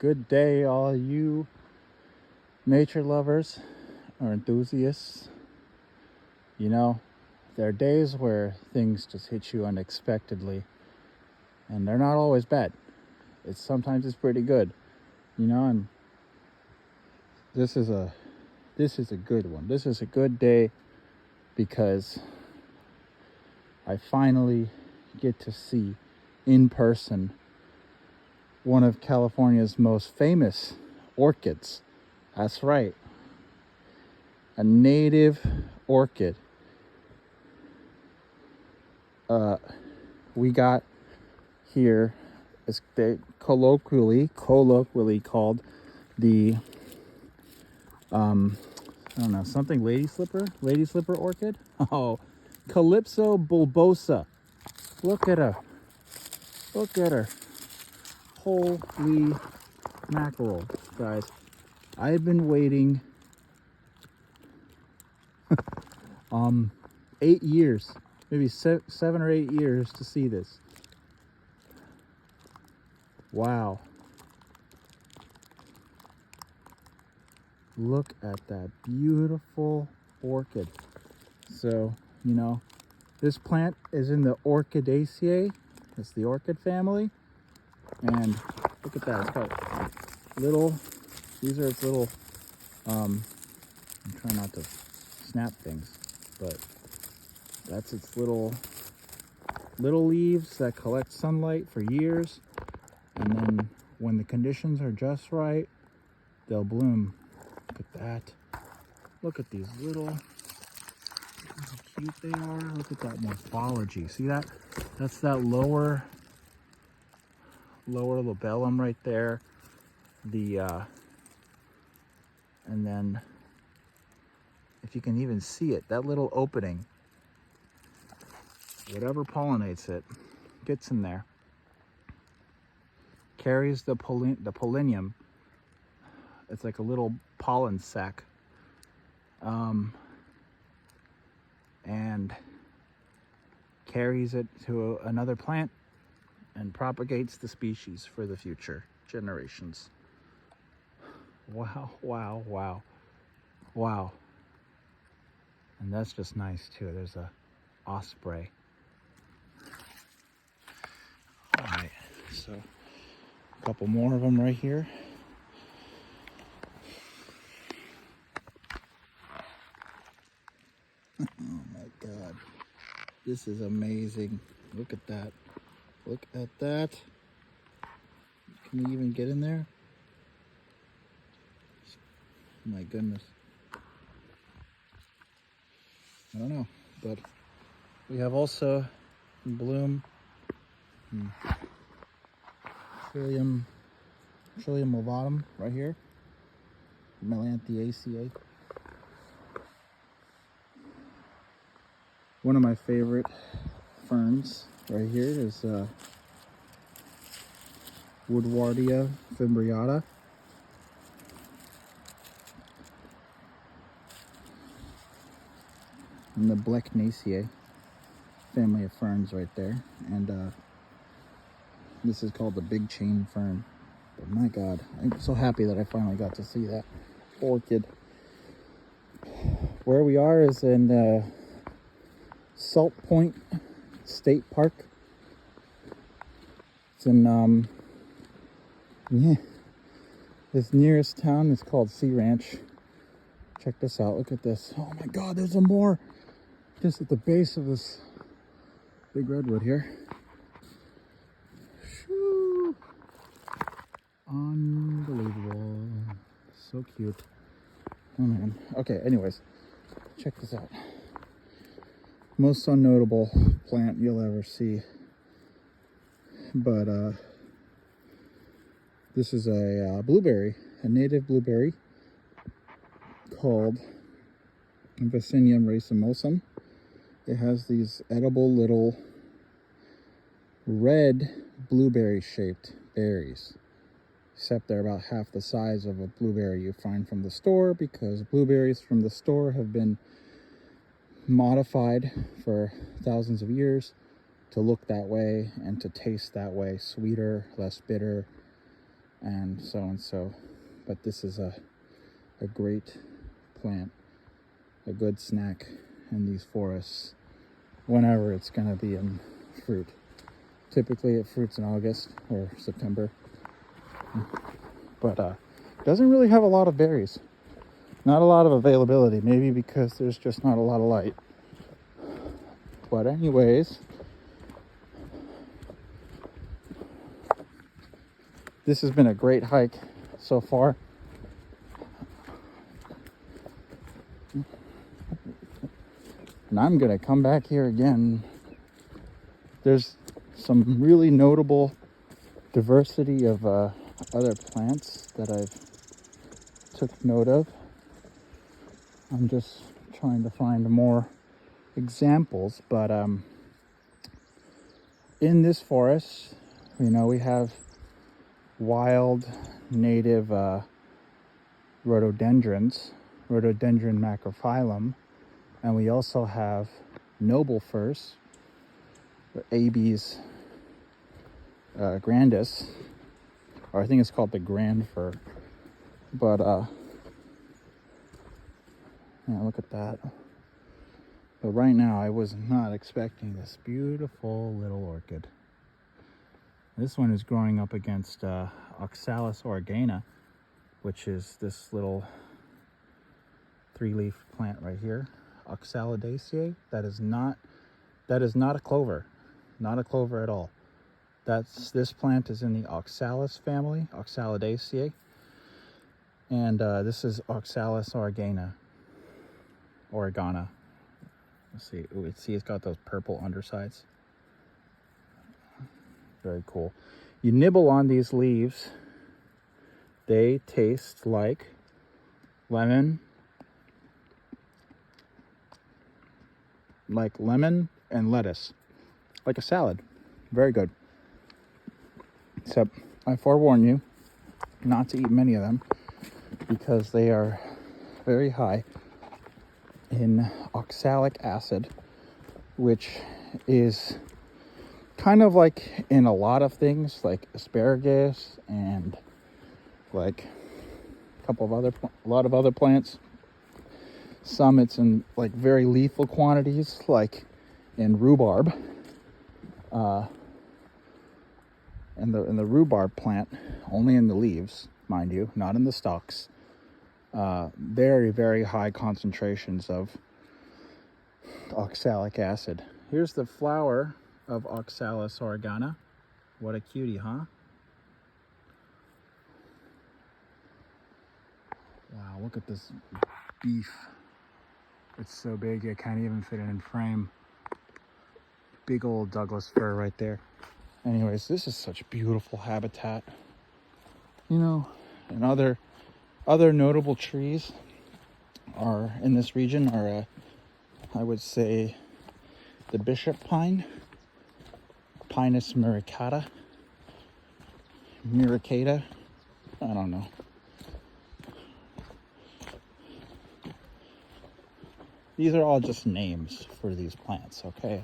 Good day, all you nature lovers or enthusiasts. You know, there are days where things just hit you unexpectedly, and they're not always bad. Sometimes it's pretty good, and this is a good one. This is a good day because I finally get to see in person one of California's most famous orchids. That's right, a native orchid. We got here, is they colloquially called the I don't know, something lady slipper orchid. Oh, Calypso bulbosa. Look at her. Holy mackerel, guys. I've been waiting 8 years, maybe 7 or 8 years to see this. Wow. Look at that beautiful orchid. So, this plant is in the Orchidaceae. It's the orchid family. And look at that. It's got these are its little, I'm trying not to snap things, but that's its little leaves that collect sunlight for years. And then when the conditions are just right, they'll bloom. Look at that. Look at these how cute they are. Look at that morphology. See that? That's that lower labellum right there. And then if you can even see it, that little opening, whatever pollinates it gets in there, carries the polonium. It's like a little pollen sac, and carries it to another plant and propagates the species for the future generations. Wow. And that's just nice too. There's a osprey. All right, so a couple more of them right here. Oh my God, this is amazing. Look at that. Can we even get in there? My goodness. I don't know, but we have also in bloom Trillium ovatum right here, Melanthiaceae. One of my favorite ferns right here is Woodwardia fimbriata. And the Blecknaceae family of ferns right there. And this is called the big chain fern. But my God, I'm so happy that I finally got to see that orchid. Where we are is in Salt Point State Park. It's in this nearest town is called Sea Ranch. Check this out. Look at this. Oh my God, there's some more. Just at the base of this big redwood here. Shoo. Unbelievable. So cute. Oh man. Okay, anyways, check this out. Most unnotable plant you'll ever see. But this is a blueberry, a native blueberry called Vaccinium racemosum. It has these edible little red blueberry shaped berries, except they're about half the size of a blueberry you find from the store, because blueberries from the store have been modified for thousands of years to look that way and to taste that way, sweeter, less bitter, and so. But this is a great plant, a good snack in these forests whenever it's going to be in fruit. Typically it fruits in August or September, but doesn't really have a lot of berries. Not a lot of availability, maybe because there's just not a lot of light. But anyways, this has been a great hike so far. And I'm gonna come back here again. There's some really notable diversity of other plants that I've took note of. I'm just trying to find more examples, but in this forest, we have wild native rhododendrons, Rhododendron macrophyllum, and we also have noble firs, or Abies grandis, or I think it's called the grand fir. But yeah, look at that. But right now, I was not expecting this beautiful little orchid. This one is growing up against Oxalis oregana, which is this little 3-leaf plant right here. Oxalidaceae. That is not a clover. Not a clover at all. This plant is in the Oxalis family, Oxalidaceae. And this is Oxalis oregana. Let's see. Ooh, it's got those purple undersides. Very cool. You nibble on these leaves, they taste like lemon and lettuce, like a salad. Very good. Except I forewarn you not to eat many of them because they are very high in oxalic acid, which is kind of like in a lot of things, like asparagus and like a lot of other plants. Some it's in like very lethal quantities, like in rhubarb. In the rhubarb plant, only in the leaves, mind you, not in the stalks. Very, very high concentrations of oxalic acid. Here's the flower of Oxalis oregana. What a cutie, huh? Wow, look at this beef. It's so big I can't even fit it in frame. Big old Douglas fir right there. Anyways, this is such beautiful habitat. And other notable trees are in this region are I would say the bishop pine, Pinus muricata, I don't know. These are all just names for these plants, okay?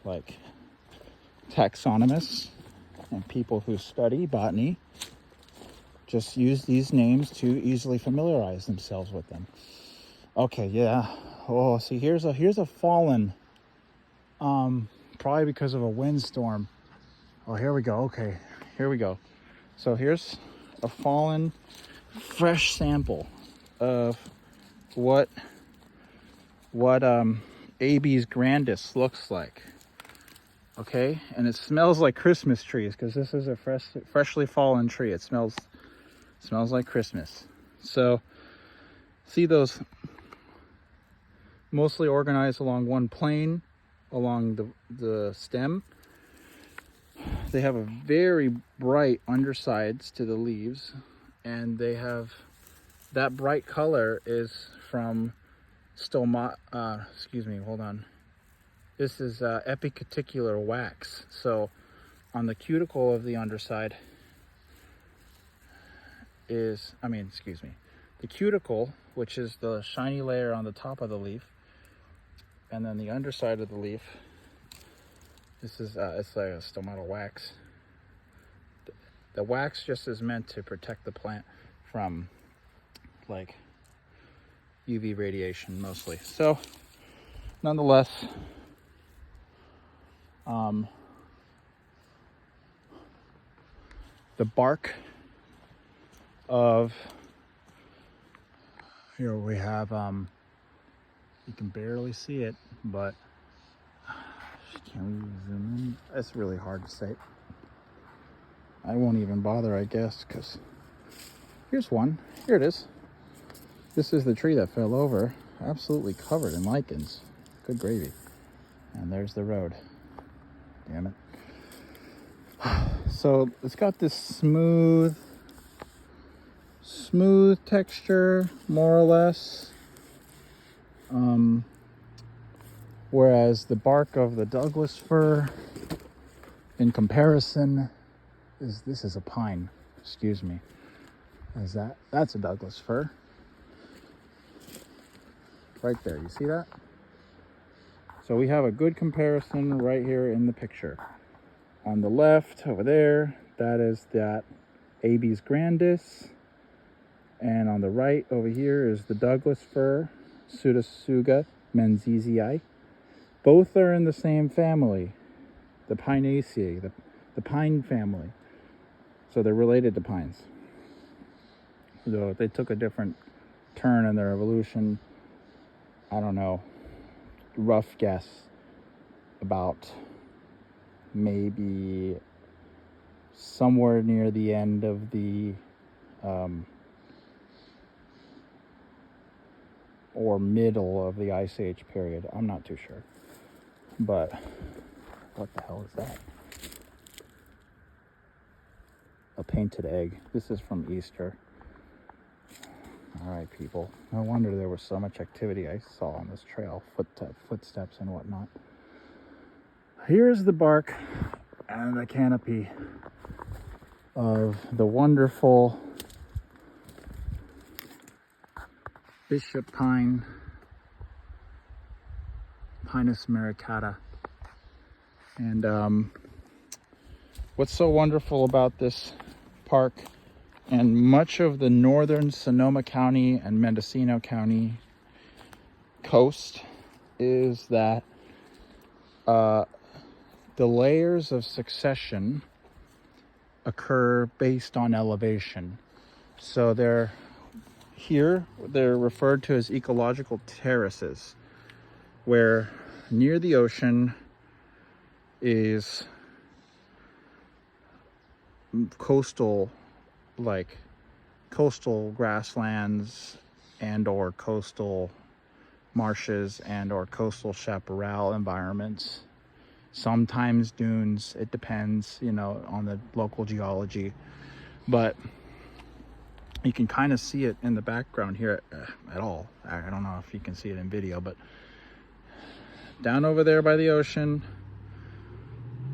Like taxonomists and people who study botany just use these names to easily familiarize themselves with them. Okay, yeah. Oh, see, here's a fallen, probably because of a windstorm. Oh, here we go. Okay, here we go. So here's a fallen, fresh sample of what Abies grandis looks like. Okay, and it smells like Christmas trees because this is a freshly fallen tree. It smells like Christmas. So see those mostly organized along one plane along the stem. They have a very bright undersides to the leaves, and they have that bright color is from This is epicuticular wax. So on the cuticle of the underside the cuticle, which is the shiny layer on the top of the leaf, and then the underside of the leaf, this is it's like a stomatal wax. The wax just is meant to protect the plant from like UV radiation mostly. So nonetheless, the bark of, here we have, you can barely see it, but can we zoom in? It's really hard to say. I won't even bother, I guess, because here's one. Here it is. This is the tree that fell over, absolutely covered in lichens. Good gravy. And there's the road. Damn it. So it's got this smooth texture, more or less. Whereas the bark of the Douglas fir, in comparison, this is a pine. Excuse me. That's a Douglas fir. Right there, you see that? So we have a good comparison right here in the picture. On the left, over there, that is that Abies grandis. And on the right, over here, is the Douglas fir, Pseudotsuga menzii. Both are in the same family, the Pinaceae, the pine family. So they're related to pines. So they took a different turn in their evolution. I don't know, rough guess, about maybe somewhere near the end of the or middle of the Ice Age period. I'm not too sure. But what the hell is that? A painted egg. This is from Easter. All right, people. No wonder there was so much activity I saw on this trail, footsteps and whatnot. Here's the bark and the canopy of the wonderful bishop pine, Pinus maricata. And what's so wonderful about this park and much of the northern Sonoma County and Mendocino County coast is that the layers of succession occur based on elevation. So they're referred to as ecological terraces, where near the ocean is coastal grasslands and or coastal marshes and or coastal chaparral environments, sometimes dunes. It depends, on the local geology, but you can kind of see it in the background here at all. I don't know if you can see it in video, but down over there by the ocean,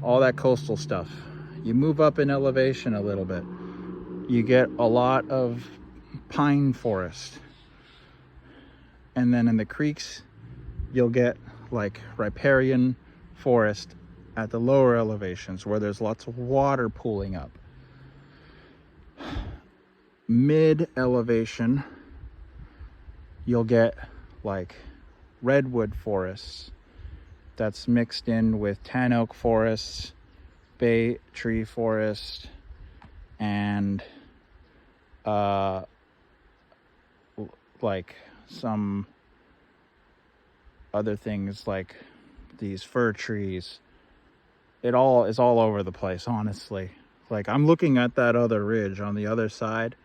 all that coastal stuff. You move up in elevation a little bit, you get a lot of pine forest. And then in the creeks, you'll get like riparian forest at the lower elevations where there's lots of water pooling up. Mid elevation, you'll get like redwood forests that's mixed in with tan oak forests, bay tree forest, and like some other things like these fir trees. It all is all over the place, honestly. Like, I'm looking at that other ridge on the other side.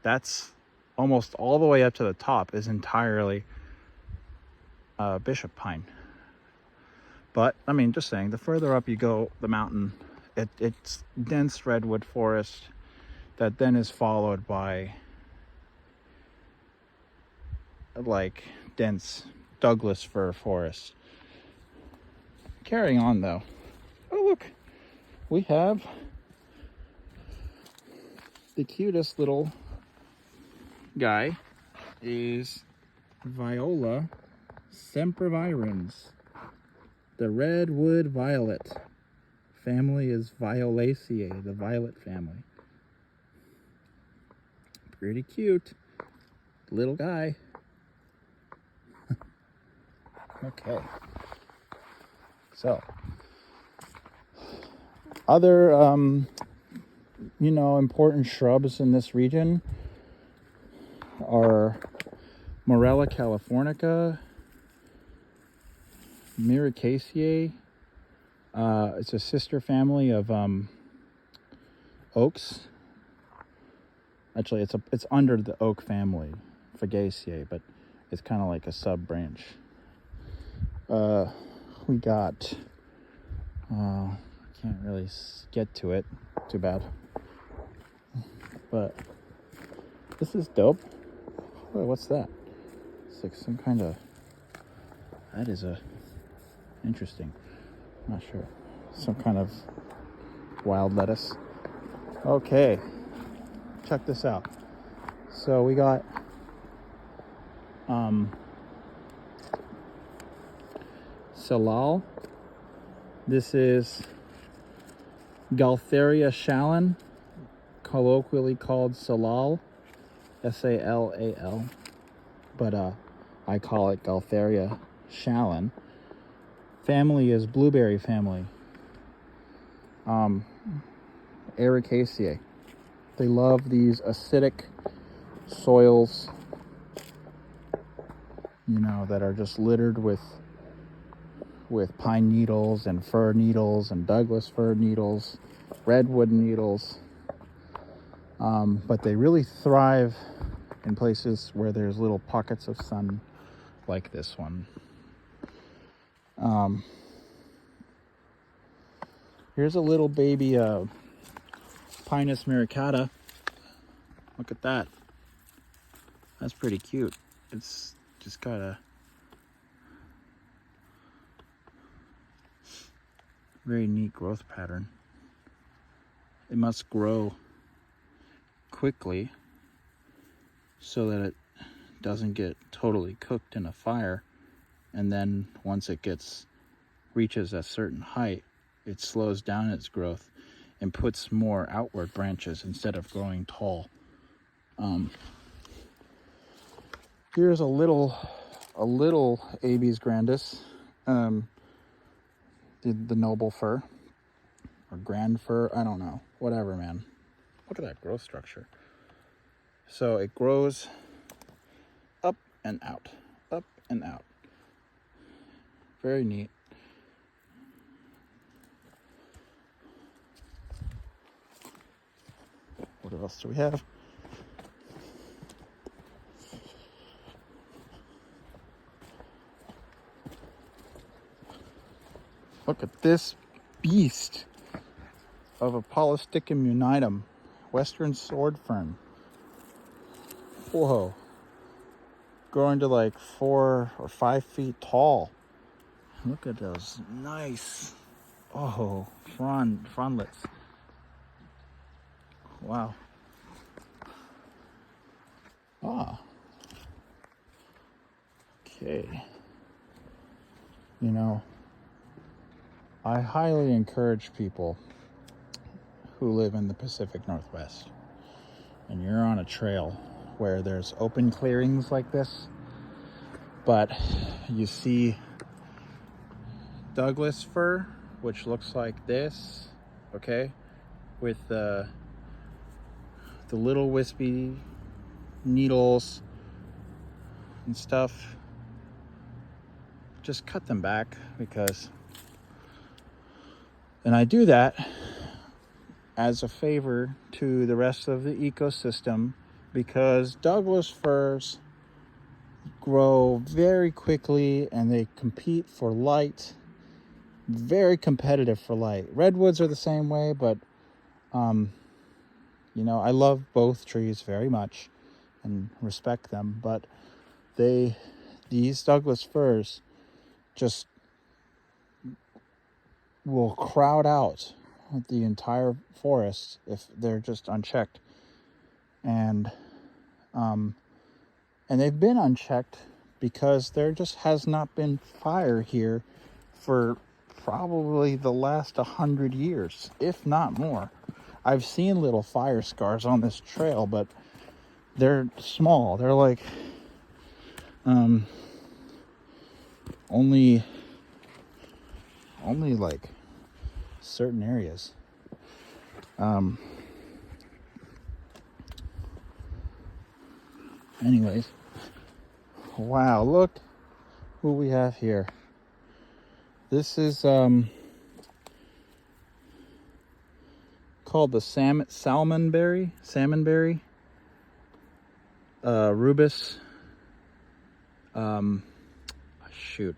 That's almost all the way up to the top is entirely bishop pine. But I mean, just saying, the further up you go the mountain, it's dense redwood forest that then is followed by like dense Douglas fir forest. Carrying on though. Oh look, we have the cutest little guy is Viola sempervirens, the redwood violet. Family is Violaceae, the violet family. Pretty cute. Little guy. Okay. So, other, important shrubs in this region are Morella californica, Miracaceae. It's a sister family of oaks. Actually, it's under the oak family, Fagaceae, but it's kind of like a sub branch. We got. I can't really get to it. Too bad. But this is dope. Wait, what's that? It's like some kind of. That is interesting. Not sure. Some kind of wild lettuce. Okay. Check this out. So we got salal. This is Gaultheria shallon, colloquially called salal, S-A-L-A-L, but I call it Gaultheria shallon. Family is blueberry family. Ericaceae. They love these acidic soils, that are just littered with pine needles and fir needles and Douglas fir needles, redwood needles. But they really thrive in places where there's little pockets of sun like this one. Here's a little baby Pinus muricata. Look at that. That's pretty cute. It's just got a very neat growth pattern. It must grow quickly so that it doesn't get totally cooked in a fire, and then once it reaches a certain height, it slows down its growth and puts more outward branches instead of growing tall. Here's a little Abies grandis, the noble fir or grand fir, I don't know, whatever, man. Look at that growth structure. So it grows up and out, up and out. Very neat. What else do we have? Look at this beast of a Polystichum unitum, western sword fern. Whoa. Growing to like 4 or 5 feet tall. Look at those nice, frontlets. Wow. Okay. I highly encourage people who live in the Pacific Northwest and you're on a trail where there's open clearings like this, but you see Douglas fir, which looks like this, okay, with the little wispy needles and stuff. Just cut them back, and I do that as a favor to the rest of the ecosystem, because Douglas firs grow very quickly and they compete for light, very competitive for light. Redwoods are the same way, but I love both trees very much and respect them, but these Douglas firs just will crowd out the entire forest if they're just unchecked. And they've been unchecked because there just has not been fire here for probably the last 100 years, if not more. I've seen little fire scars on this trail, but they're small. They're like only like certain areas. Anyways, wow, look who we have here. This is called the salmonberry, rubus. Shoot,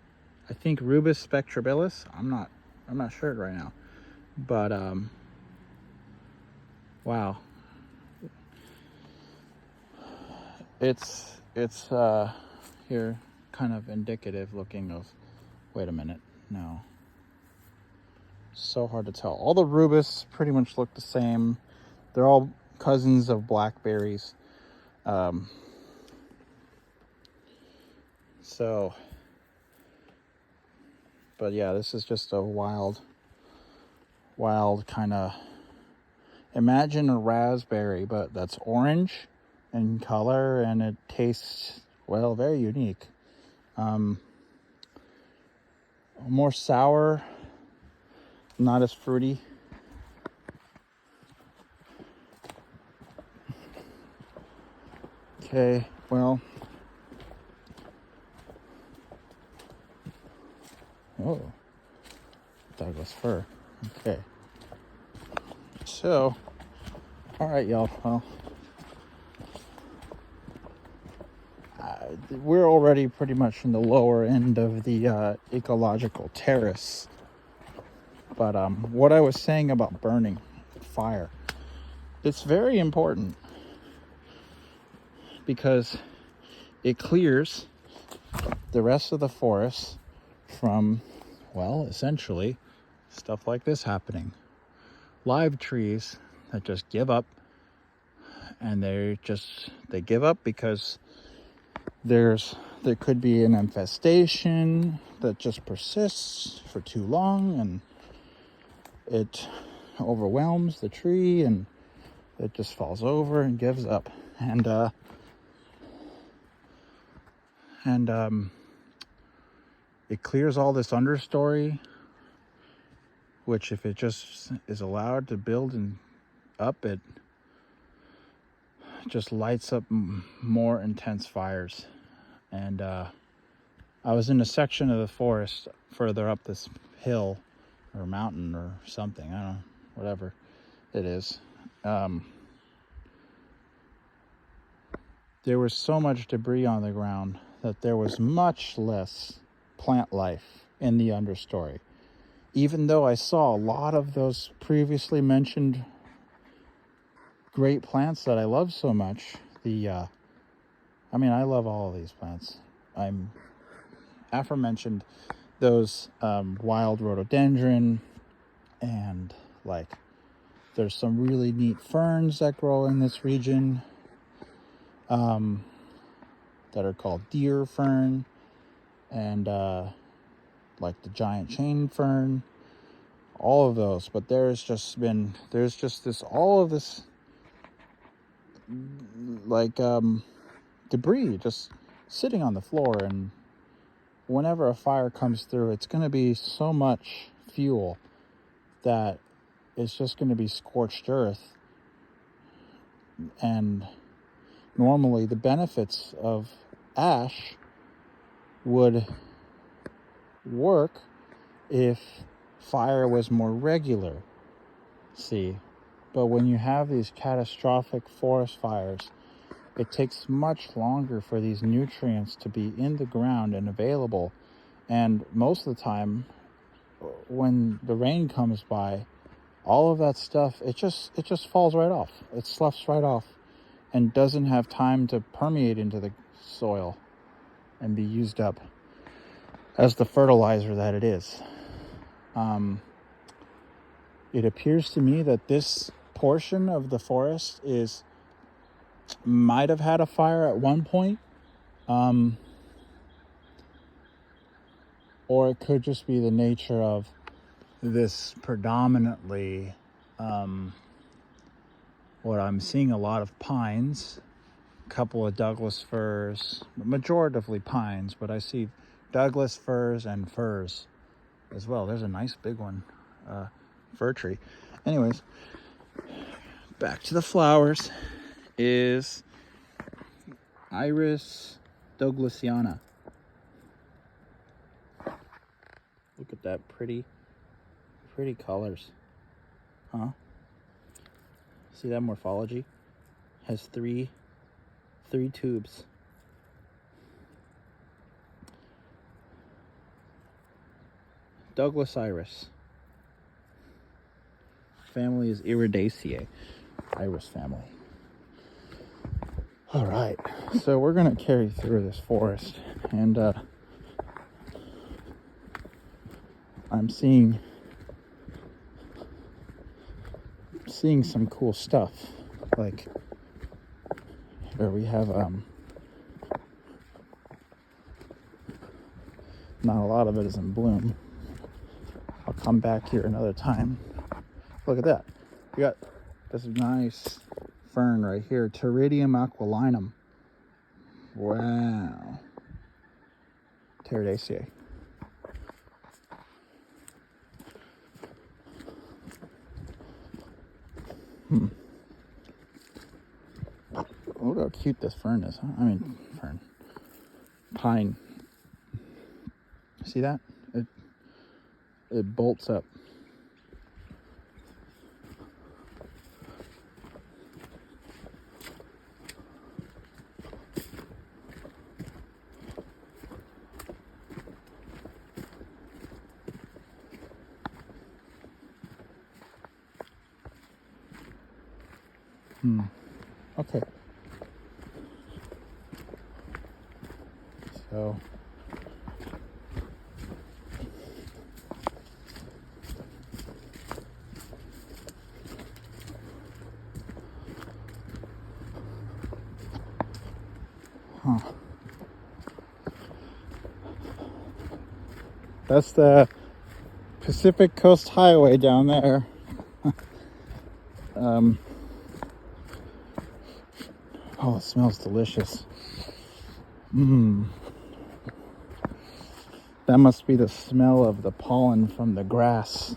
I think Rubus spectrabilis. I'm not sure right now, but wow, it's here, kind of indicative looking of. Wait a minute, no. So hard to tell. All the rubus pretty much look the same. They're all cousins of blackberries. So, but yeah, this is just a wild kind of, imagine a raspberry, but that's orange in color, and it tastes, well, very unique. More sour, not as fruity. Okay, well, oh, Douglas fir. Okay, so, all right, y'all. Well, we're already pretty much in the lower end of the ecological terrace. But what I was saying about burning fire, it's very important because it clears the rest of the forest from, well, essentially stuff like this happening. Live trees that just give up, and they give up because there could be an infestation that just persists for too long, and it overwhelms the tree, and it just falls over and gives up. And it clears all this understory, which, if it just is allowed to build and up, it just lights up more intense fires. And I was in a section of the forest further up this hill or mountain or something, I don't know, whatever it is. There was so much debris on the ground that there was much less plant life in the understory. Even though I saw a lot of those previously mentioned great plants that I love so much, I love all of these plants. I'm aforementioned those wild rhododendron, and like there's some really neat ferns that grow in this region that are called deer fern, and like the giant chain fern, all of those. But there's just all of this like debris just sitting on the floor, and whenever a fire comes through, it's going to be so much fuel that it's just going to be scorched earth. And normally the benefits of ash would work if fire was more regular, see. But when you have these catastrophic forest fires, it takes much longer for these nutrients to be in the ground and available. And most of the time, when the rain comes by, all of that stuff, it just falls right off. It sloughs right off and doesn't have time to permeate into the soil and be used up as the fertilizer that it is. It appears to me that this portion of the forest might have had a fire at one point, or it could just be the nature of this predominantly what I'm seeing, a lot of pines a couple of Douglas firs, majoritively pines, but I see Douglas firs and firs as well. There's a nice big one, fir tree. Anyways, back to the flowers is Iris Douglasiana. Look at that pretty colors, huh? See that morphology? Has three tubes. Douglas iris. Family is Iridaceae. Iris family. All right, so we're gonna carry through this forest, and I'm seeing some cool stuff. Like here we have not a lot of it is in bloom. I'll come back here another time. Look at that. We got this nice fern right here, Pteridium aquilinum. Wow. Pteridaceae. Look how cute this fern is, huh? I mean, fern. Pine. See that? It bolts up. Okay. So that's the Pacific Coast Highway down there. Oh, it smells delicious. That must be the smell of the pollen from the grass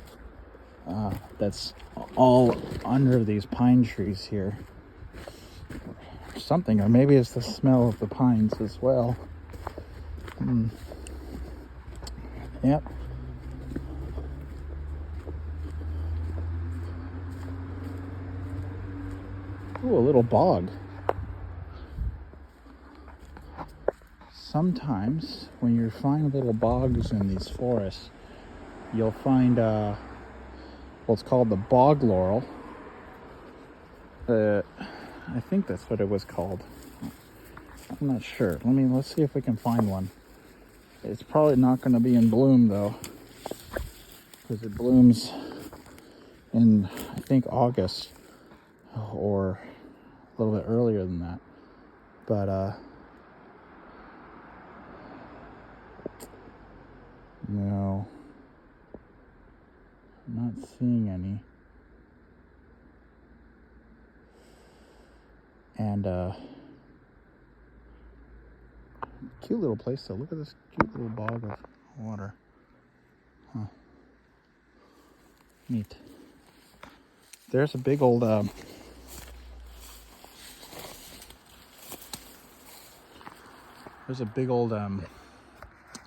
that's all under these pine trees here. Something, or maybe it's the smell of the pines as well. Yep. Ooh, a little bog. Sometimes when you find little bogs in these forests, you'll find what's called the bog laurel. I think that's what it was called. I'm not sure. Let's see if we can find one. It's probably not going to be in bloom though, because it blooms in, I think, August or a little bit earlier than that. But no, I'm not seeing any. And cute little place though. Look at this cute little bog of water. Huh. Neat. There's a big old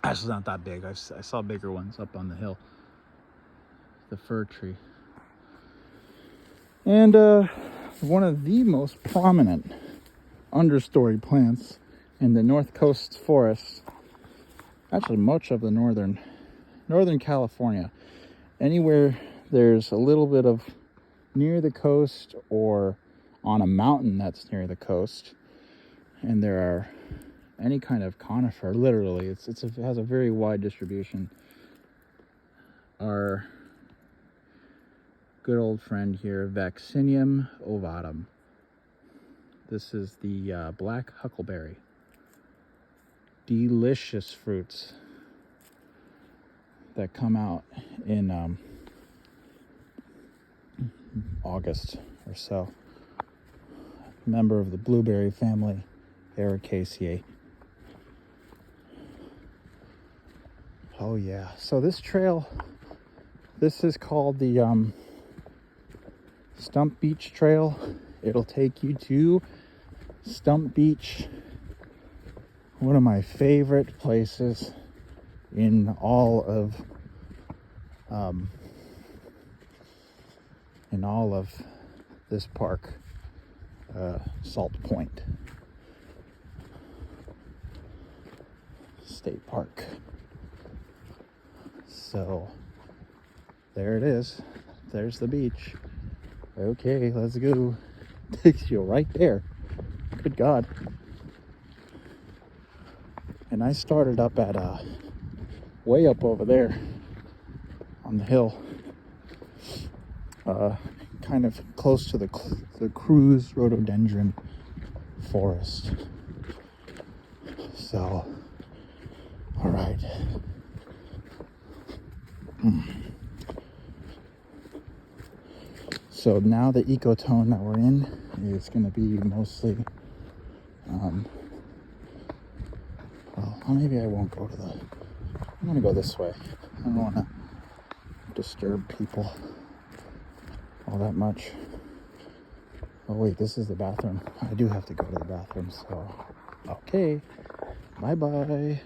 actually not that big. I saw bigger ones up on the hill. The fir tree. And one of the most prominent understory plants in the North Coast forests, actually much of the northern California, anywhere there's a little bit of near the coast or on a mountain that's near the coast, and there are any kind of conifer, literally, it has a very wide distribution. Our good old friend here, Vaccinium ovatum. This is the black huckleberry. Delicious fruits that come out in August or so. Member of the blueberry family. Ericaceae. Oh yeah. So this trail, this is called the Stump Beach Trail. It'll take you to Stump Beach, one of my favorite places in all of this park, Salt Point State Park. So there it is. There's the beach. Okay, let's go. Takes you right there. Good God. And I started up at way up over there on the hill, kind of close to the Cruise rhododendron forest. So, all right. So now the ecotone that we're in is going to be mostly, well, maybe I won't go to I'm going to go this way. I don't want to disturb people all that much. Oh wait, this is the bathroom. I do have to go to the bathroom, so okay. Bye-bye.